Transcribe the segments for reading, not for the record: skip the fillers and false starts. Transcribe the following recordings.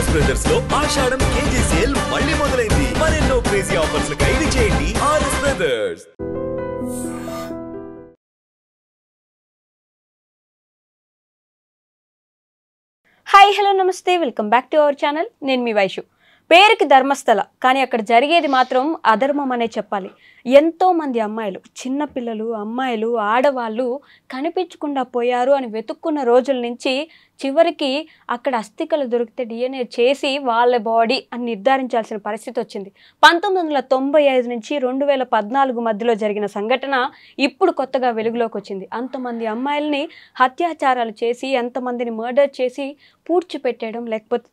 RS brothers లో ఆషాఢం KG sale మళ్ళీ మొదలైంది. మరెన్నో క్రేజీ ఆఫర్స్ ఖైదీ చేయండి ఆర్ఎస్ బ్రదర్స్. హాయ్ హలో నమస్తే, welcome back to our channel. నేను మీ వైషు. పేరుకి ధర్మస్థల, కానీ అక్కడ జరిగేది మాత్రం అధర్మం అనే చెప్పాలి. ఎంతోమంది అమ్మాయిలు, చిన్నపిల్లలు, అమ్మాయిలు, ఆడవాళ్ళు కనిపించకుండా పోయారు అని వెతుక్కున్న రోజుల నుంచి చివరికి అక్కడ అస్థికలు దొరికితే DNA చేసి వాళ్ళ బాడీ అని నిర్ధారించాల్సిన పరిస్థితి వచ్చింది. 1995 నుంచి 2014 మధ్యలో జరిగిన సంఘటన ఇప్పుడు కొత్తగా వెలుగులోకి వచ్చింది. అంతమంది అమ్మాయిల్ని హత్యాచారాలు చేసి, ఎంతమందిని మర్డర్ చేసి పూడ్చిపెట్టేయడం, లేకపోతే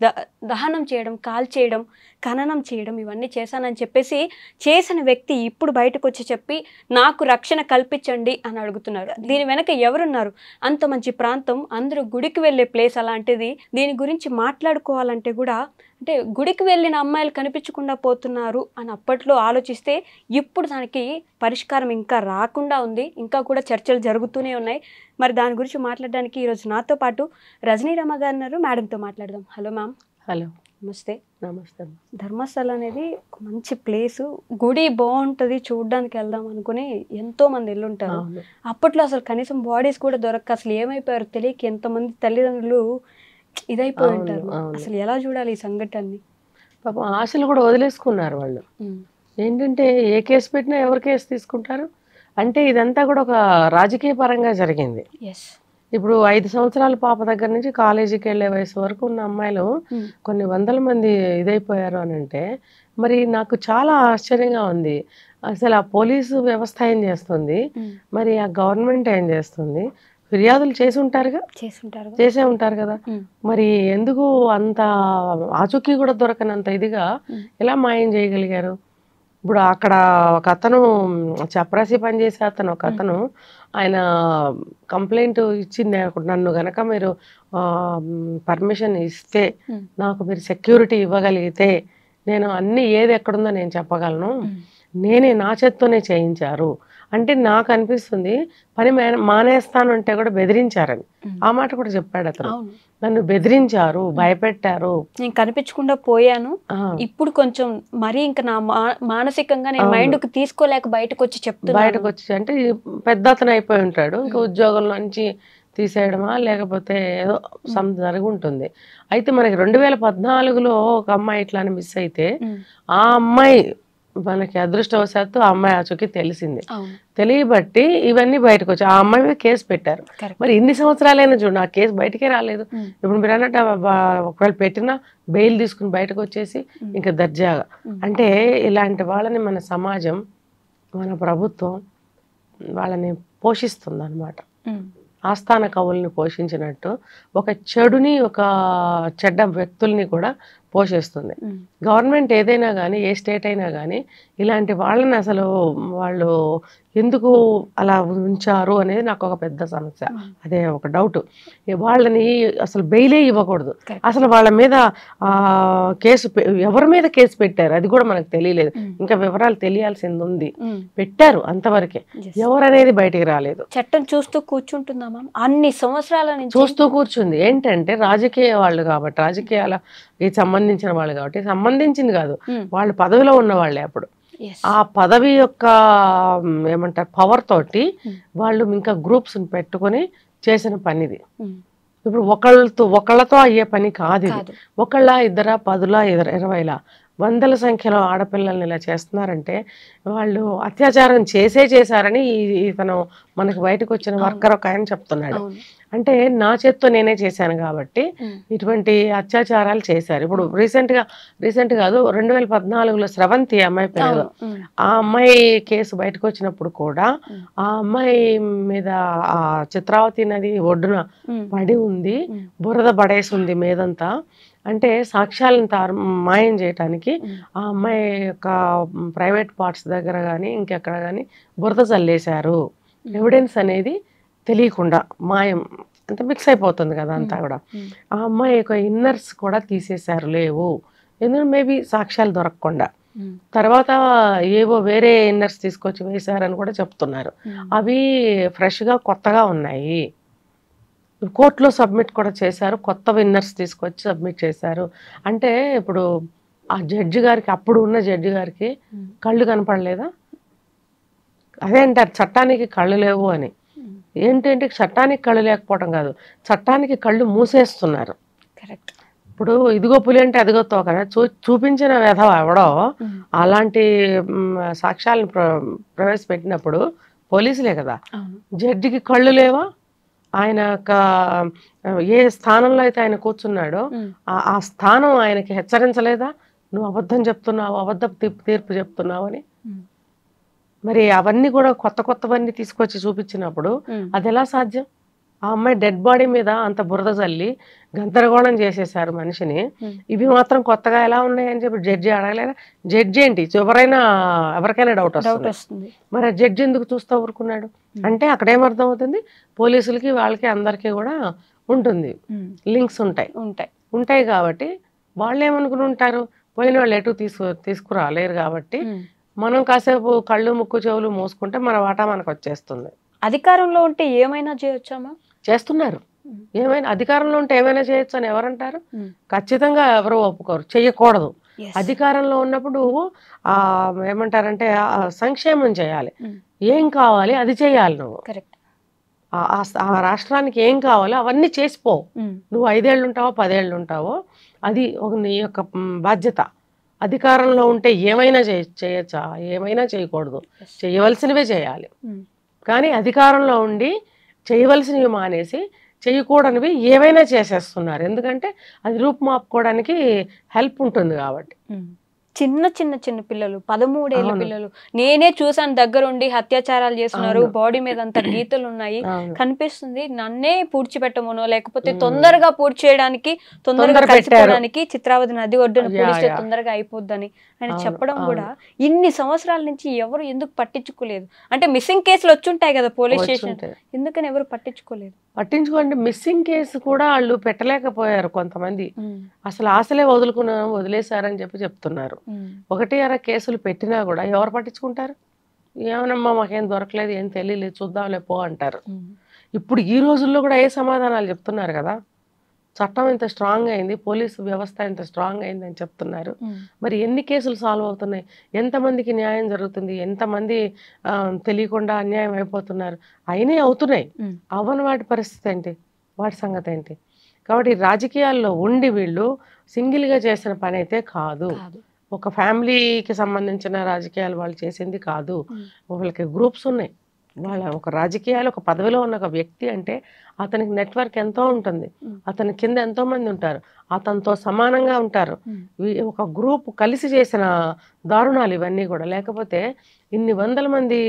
దహనం చేయడం, కాల్చేయడం, ఖననం చేయడం, ఇవన్నీ చేశానని చెప్పేసి చేసిన వ్యక్తి ఇప్పుడు బయటకు వచ్చి చెప్పి నాకు రక్షణ కల్పించండి అని అడుగుతున్నారు. దీని వెనక ఎవరున్నారు? అంత మంచి ప్రాంతం, అందరూ గుడికి వెళ్ళే ప్లేస్ అలాంటిది. దీని గురించి మాట్లాడుకోవాలంటే కూడా అంటే గుడికి వెళ్ళిన అమ్మాయిలు కనిపించకుండా పోతున్నారు అని అప్పట్లో ఆలోచిస్తే ఇప్పుడు దానికి పరిష్కారం ఇంకా రాకుండా ఉంది. ఇంకా కూడా చర్చలు జరుగుతూనే ఉన్నాయి. మరి దాని గురించి మాట్లాడడానికి ఈరోజు నాతో పాటు రజనీ రమ గారు ఉన్నారు. మేడంతో మాట్లాడదాం. Hello ma'am. హలో, నమస్తే. నమస్తే. ధర్మస్థల అనేది ఒక మంచి ప్లేసు, గుడి బాగుంటుంది, చూడడానికి వెళ్దాం అనుకుని ఎంతో మంది వెళ్ళుంటారు. అప్పట్లో అసలు కనీసం బాడీస్ కూడా దొరక్క అసలు ఏమైపోయారు తెలియక ఎంతమంది తల్లిదండ్రులు ఇదైపోయి ఉంటారు. అసలు ఎలా చూడాలి ఈ సంఘటనని? పాపం ఆశలు కూడా వదిలేసుకున్నారు వాళ్ళు. ఏంటంటే ఏ కేసు పెట్టినా ఎవరు కేసు తీసుకుంటారు అంటే ఇదంతా కూడా ఒక రాజకీయ పరంగా జరిగింది. ఇప్పుడు 5 సంవత్సరాల పాప దగ్గర నుంచి కాలేజీకి వెళ్ళే వయసు వరకు ఉన్న అమ్మాయిలు కొన్ని వందల మంది ఇదైపోయారు అని అంటే మరి నాకు చాలా ఆశ్చర్యంగా ఉంది. అసలు ఆ పోలీసు వ్యవస్థ ఏం చేస్తుంది, మరి ఆ గవర్నమెంట్ ఏం చేస్తుంది? ఫిర్యాదులు చేసే ఉంటారు కదా. మరి ఎందుకు అంత ఆచూకీ కూడా దొరకనంత ఇదిగా ఎలా మాయం చేయగలిగారు? ఇప్పుడు అక్కడ ఒక అతను చపరాసి పనిచేసే అతను, ఒక అతను ఆయన కంప్లైంట్ ఇచ్చింది, నన్ను గనక మీరు పర్మిషన్ ఇస్తే, నాకు మీరు సెక్యూరిటీ ఇవ్వగలిగితే నేను అన్ని ఏది ఎక్కడుందో నేను చెప్పగలను, నేనే నా చేత్తోనే చేయించారు అంటే నాకు అనిపిస్తుంది పని మానేస్తాను అంటే కూడా బెదిరించారని. ఆ మాట కూడా చెప్పాడు అతను. నన్ను బెదిరించారు, భయపెట్టారు, నేను కనిపించకుండా పోయాను, ఇప్పుడు కొంచెం మరీ ఇంకా నా మానసికంగా నేను మైండ్కి తీసుకోలేక బయటకు వచ్చి అంటే పెద్ద అతను అయిపోయి ఉంటాడు. ఇంకా ఉద్యోగంలో నుంచి తీసేయడమా లేకపోతే ఏదో జరిగి ఉంటుంది. అయితే మనకి 2014లో ఒక అమ్మాయి ఇట్లానే మిస్ అయితే ఆ అమ్మాయి మనకి అదృష్టవశాత్తు ఆ అమ్మాయి ఆచూకీ తెలిసింది. తెలియబట్టి ఇవన్నీ బయటకు వచ్చి ఆ అమ్మాయి మీద కేసు పెట్టారు. మరి ఇన్ని సంవత్సరాలైనా చూడండి, ఆ కేసు బయటకే రాలేదు. ఇప్పుడు మీరు అన్నట్టు ఒకవేళ పెట్టినా బెయిల్ తీసుకుని బయటకు వచ్చేసి ఇంకా దర్జాగా. అంటే ఇలాంటి వాళ్ళని మన సమాజం, మన ప్రభుత్వం వాళ్ళని పోషిస్తుంది అన్నమాట. ఆస్థాన కవుల్ని పోషించినట్టు ఒక చెడుని, ఒక చెడ్డ వ్యక్తుల్ని కూడా పోషిస్తుంది. గవర్నమెంట్ ఏదైనా కానీ, ఏ స్టేట్ అయినా కానీ ఇలాంటి వాళ్ళని అసలు వాళ్ళు ఎందుకు అలా ఉంచారు అనేది నాకు ఒక పెద్ద సమస్య. అదే ఒక డౌట్. వాళ్ళని అసలు బెయిలే ఇవ్వకూడదు. అసలు వాళ్ళ మీద ఎవరి మీద కేసు పెట్టారు అది కూడా మనకు తెలియలేదు. ఇంకా వివరాలు తెలియాల్సింది ఉంది. పెట్టారు అంతవరకే, ఎవరనేది బయటికి రాలేదు. చట్టం చూస్తూ కూర్చుంటుందా మ్యామ్? అన్ని సంవత్సరాల నుంచి చూస్తూ కూర్చుంది. ఏంటంటే రాజకీయ వాళ్ళు కాబట్టి, రాజకీయాలకి సంబంధించిన వాళ్ళు కాబట్టి, సంబంధించింది కాదు, వాళ్ళు పదవిలో ఉన్న వాళ్ళే. అప్పుడు ఆ పదవి యొక్క ఏమంటారు పవర్ తోటి వాళ్ళు ఇంకా గ్రూప్స్ పెట్టుకొని చేసిన పనిది. ఇప్పుడు ఒకళ్ళతో అయ్యే పని కాదు. ఒకళ్ళ, ఇద్దరా, 10లా, 20లా, వందల సంఖ్యలో ఆడపిల్లల్ని ఇలా చేస్తున్నారంటే వాళ్ళు అత్యాచారం చేశారని ఇతను మనకు బయటకు వచ్చిన వర్కర్ ఒక ఆయన చెప్తున్నాడు. అంటే నా చేత్తో నేనే చేశాను కాబట్టి ఇటువంటి అత్యాచారాలు చేశారు. ఇప్పుడు రీసెంట్ కాదు, 2014లో స్రవంతి అమ్మాయి పేరు, ఆ అమ్మాయి కేసు బయటకు వచ్చినప్పుడు కూడా ఆ అమ్మాయి మీద ఆ చిత్రావతి నది ఒడ్డున పడి ఉంది, బురద పడేసి ఉంది మీదంతా. అంటే సాక్ష్యాలను మాయం చేయటానికి ఆ అమ్మాయి యొక్క ప్రైవేట్ పార్ట్స్ దగ్గర కానీ ఇంకెక్కడ కానీ బురద చల్లేశారు. ఎవిడెన్స్ అనేది తెలియకుండా మాయం అంటే మిక్స్ అయిపోతుంది కదా అంతా కూడా. ఆ అమ్మాయి యొక్క ఇన్నర్స్ కూడా తీసేశారు, లేవు. ఎందుకంటే మేబీ సాక్ష్యాలు దొరకకుండా. తర్వాత ఏవో వేరే ఇన్నర్స్ తీసుకొచ్చి వేశారని కూడా చెప్తున్నారు. అవి ఫ్రెష్గా కొత్తగా ఉన్నాయి. కోర్టులో సబ్మిట్ కూడా చేశారు, కొత్త విన్నర్స్ తీసుకొచ్చి సబ్మిట్ చేశారు. అంటే ఇప్పుడు ఆ జడ్జి గారికి, అప్పుడు ఉన్న జడ్జి గారికి కళ్ళు కనపడలేదా? అదే అంటారు చట్టానికి కళ్ళు లేవు అని. ఏంటంటే చట్టానికి కళ్ళు లేకపోవడం కాదు, చట్టానికి కళ్ళు మూసేస్తున్నారు. కరెక్ట్. ఇప్పుడు ఇదిగో పులి అంటే అదిగో తోక చూపించిన వెధవ ఎవడో అలాంటి సాక్ష్యాలను ప్రవేశపెట్టినప్పుడు పోలీసులే కదా. జడ్జికి కళ్ళు లేవా? ఆయన యొక్క ఏ స్థానంలో అయితే ఆయన కూర్చున్నాడో ఆ స్థానం ఆయనకి హెచ్చరించలేదా నువ్వు అబద్ధం చెప్తున్నావు, అబద్ధపు తీర్పు చెప్తున్నావు అని? మరి అవన్నీ కూడా కొత్తవన్నీ తీసుకొచ్చి చూపించినప్పుడు అది ఎలా సాధ్యం? ఆ అమ్మాయి డెడ్ బాడీ మీద అంత బురద చల్లి గందరగోళం చేసేసారు మనిషిని. ఇవి మాత్రం కొత్తగా ఎలా ఉన్నాయని చెప్పి జడ్జి అడగలేదా? జడ్జి ఏంటి, ఎవరికైనా డౌట్ వస్తుంది. మరి ఆ జడ్జి ఎందుకు చూస్తూ ఊరుకున్నాడు? అంటే అక్కడ ఏమర్థం అవుతుంది, పోలీసులకి వాళ్ళకి అందరికీ కూడా ఉంటుంది, లింక్స్ ఉంటాయి కాబట్టి వాళ్ళు ఏమనుకుని ఉంటారు, పోయిన వాళ్ళు ఎటు తీసుకురాలేరు కాబట్టి మనం కాసేపు కళ్ళు ముక్కు చెవులు మూసుకుంటే మన వాటా మనకు వచ్చేస్తుంది. అధికారంలో ఉంటే ఏమైనా చేయొచ్చామా? చేస్తున్నారు. ఏమైనా అధికారంలో ఉంటే ఏమైనా చేయొచ్చు అని ఎవరంటారు? ఖచ్చితంగా ఎవరు ఒప్పుకోరు, చెయ్యకూడదు. అధికారంలో ఉన్నప్పుడు ఏమంటారంటే సంక్షేమం చేయాలి, ఏం కావాలి అది చేయాలి. నువ్వు ఆ రాష్ట్రానికి ఏం కావాలో అవన్నీ చేసిపో. నువ్వు 5 ఏళ్ళు ఉంటావో 10 ఏళ్ళు ఉంటావో అది నీ యొక్క బాధ్యత. అధికారంలో ఉంటే ఏమైనా చేయొచ్చా? ఏమైనా చేయకూడదు, చేయవలసినవే చేయాలి. కానీ అధికారంలో ఉండి చేయవలసినవి మానేసి చేయకూడనివి ఏవైనా చేసేస్తున్నారు. ఎందుకంటే అది రూపుమాపుకోవడానికి హెల్ప్ ఉంటుంది కాబట్టి. చిన్న పిల్లలు, 13 ఏళ్ళ పిల్లలు, నేనే చూసాను దగ్గరుండి, అత్యాచారాలు చేస్తున్నారు, బాడీ మీద అంత గీతలు ఉన్నాయి, కనిపిస్తుంది. నన్నే పూడ్చిపెట్టమనో లేకపోతే తొందరగా పూడ్చి చేయడానికి, తొందరగా కలిసిపోవడానికి చిత్రావతి నది ఒడ్డున పూడిస్తే తొందరగా అయిపోద్దని ఆయన చెప్పడం కూడా ఇన్ని సంవత్సరాల నుంచి ఎవరు ఎందుకు పట్టించుకోలేదు? అంటే మిస్సింగ్ కేసులు వచ్చుంటాయి కదా పోలీస్ స్టేషన్, ఎందుకని ఎవరు పట్టించుకోండి. మిస్సింగ్ కేసు కూడా వాళ్ళు పెట్టలేకపోయారు కొంతమంది. అసలు ఆశలే వదిలేశారని చెప్తున్నారు. 1-2 కేసులు పెట్టినా కూడా ఎవరు పట్టించుకుంటారు? ఏమనమ్మా మాకేం దొరకలేదు, ఏం తెలియలేదు, చూద్దాంలే పో అంటారు. ఇప్పుడు ఈ రోజుల్లో కూడా ఏ సమాధానాలు చెప్తున్నారు కదా. చట్టం ఇంత స్ట్రాంగ్ అయింది, పోలీసు వ్యవస్థ ఇంత స్ట్రాంగ్ అయింది అని చెప్తున్నారు. మరి ఎన్ని కేసులు సాల్వ్ అవుతున్నాయి, ఎంతమందికి న్యాయం జరుగుతుంది, ఎంతమంది తెలియకుండా అన్యాయం అయిపోతున్నారు, అయినా అవుతున్నాయి. అవ్వని వాటి పరిస్థితి ఏంటి, వాటి సంగతి ఏంటి? కాబట్టి రాజకీయాల్లో ఉండి వీళ్ళు సింగిల్గా చేసిన పని అయితే కాదు. ఒక ఫ్యామిలీకి సంబంధించిన రాజకీయాలు వాళ్ళు చేసింది కాదు. వాళ్ళకి గ్రూప్స్ ఉన్నాయి. వాళ్ళ ఒక రాజకీయాలు, ఒక పదవిలో ఉన్న ఒక వ్యక్తి అంటే అతనికి నెట్వర్క్ ఎంతో ఉంటుంది, అతని కింద ఎంతో మంది ఉంటారు, అతనితో సమానంగా ఉంటారు. ఒక గ్రూప్ కలిసి చేసిన దారుణాలు ఇవన్నీ కూడా. లేకపోతే ఇన్ని 100 మంది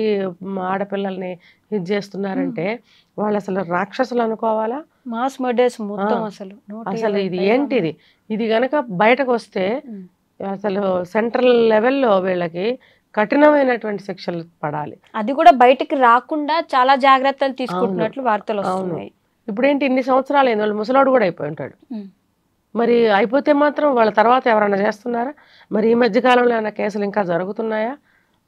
ఆడపిల్లల్ని ఇది చేస్తున్నారంటే వాళ్ళు అసలు రాక్షసులు అనుకోవాలా? మాస్ మర్డర్స్ మొత్తం అసలు ఇది ఏంటిది? ఇది గనక బయటకు వస్తే అసలు సెంట్రల్ లెవెల్లో వీళ్ళకి కఠినమైనటువంటి శిక్షలు పడాలి. అది కూడా బయటికి రాకుండా చాలా జాగ్రత్తలు తీసుకుంటున్నట్లు వార్తలు వస్తున్నాయి. ఇప్పుడేంటి ఇన్ని సంవత్సరాలు అయింది, వాళ్ళు ముసలాడు కూడా అయిపోయి ఉంటాడు. మరి అయిపోతే మాత్రం వాళ్ళ తర్వాత ఎవరైనా చేస్తున్నారా? మరి ఈ మధ్యకాలంలో ఏమైనా కేసులు ఇంకా జరుగుతున్నాయా?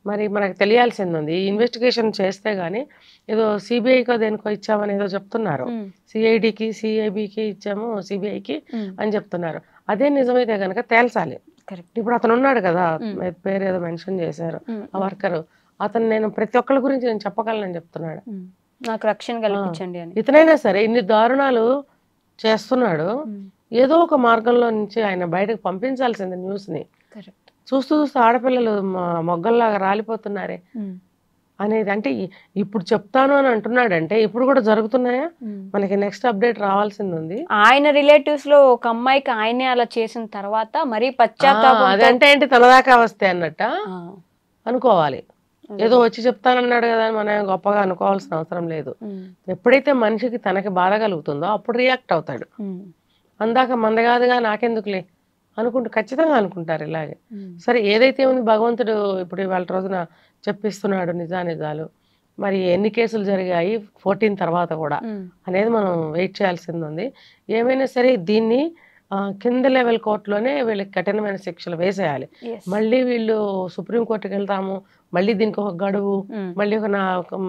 మరి మనకు తెలియాల్సింది ఉంది. ఇన్వెస్టిగేషన్ చేస్తే గానీ ఏదో సిబిఐకో దేనికో ఇచ్చామని ఏదో చెప్తున్నారు. సిఐడికి సిఐబికి ఇచ్చాము, సిబిఐకి అని చెప్తున్నారు. అదే నిజమైతే కనుక తేల్చాలి. ఇప్పుడు అతను ఉన్నాడు కదా, పేరు ఏదో మెన్షన్ చేశారు, ఆ వర్కరు, అతను నేను ప్రతి ఒక్కరి గురించి నేను చెప్పగలనని చెప్తున్నాడు, నాకు రక్షణ కల్పించండి అని. ఇతనైనా సరే ఇన్ని దారుణాలు చేస్తున్నాడు, ఏదో ఒక మార్గంలో నుంచి ఆయన బయటకు పంపించాల్సింది న్యూస్ని. చూస్తూ ఆడపిల్లలు మొగ్గల్లాగా రాలిపోతున్నారే అనేది. అంటే ఇప్పుడు చెప్తాను అని అంటున్నాడంటే ఇప్పుడు కూడా జరుగుతున్నాయా? మనకి నెక్స్ట్ అప్డేట్ రావాల్సింది ఉంది. ఆయన రిలేటివ్స్ లో ఒక అమ్మాయికి ఆయనే అలా చేసిన తర్వాత మరి పశ్చాత్తాపం, అదంటే ఏంటి తలదాకా వస్తే అన్నట్ట అనుకోవాలి. ఏదో వచ్చి చెప్తానన్నాడు కదా అని మనం గొప్పగా అనుకోవాల్సిన అవసరం లేదు. ఎప్పుడైతే మనిషికి తనకి బాధ కలుగుతుందో అప్పుడు రియాక్ట్ అవుతాడు. అందాక మందగాదుగా నాకెందుకులే అనుకుంటూ ఖచ్చితంగా అనుకుంటారు ఇలాగే. సరే ఏదైతే ఉంది భగవంతుడు ఇప్పుడు ఇవాళ రోజున చెప్పిస్తున్నాడు నిజానిజాలు. మరి ఎన్ని కేసులు జరిగాయి 14 తర్వాత కూడా అనేది మనం వెయిట్ చేయాల్సింది ఉంది. ఏమైనా సరే దీన్ని కింద లెవెల్ కోర్టులోనే వీళ్ళకి కఠినమైన శిక్షలు వేసేయాలి. మళ్ళీ వీళ్ళు సుప్రీంకోర్టుకి వెళ్తాము, మళ్ళీ దీనికి ఒక గడువు, మళ్ళీ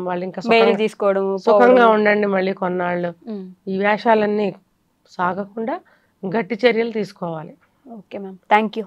వాళ్ళు ఇంకా తీసుకోవడం, సుఖంగా ఉండండి మళ్ళీ కొన్నాళ్ళు, ఈ వేషాలన్నీ సాగకుండా గట్టి చర్యలు తీసుకోవాలి. Okay ma'am, thank you.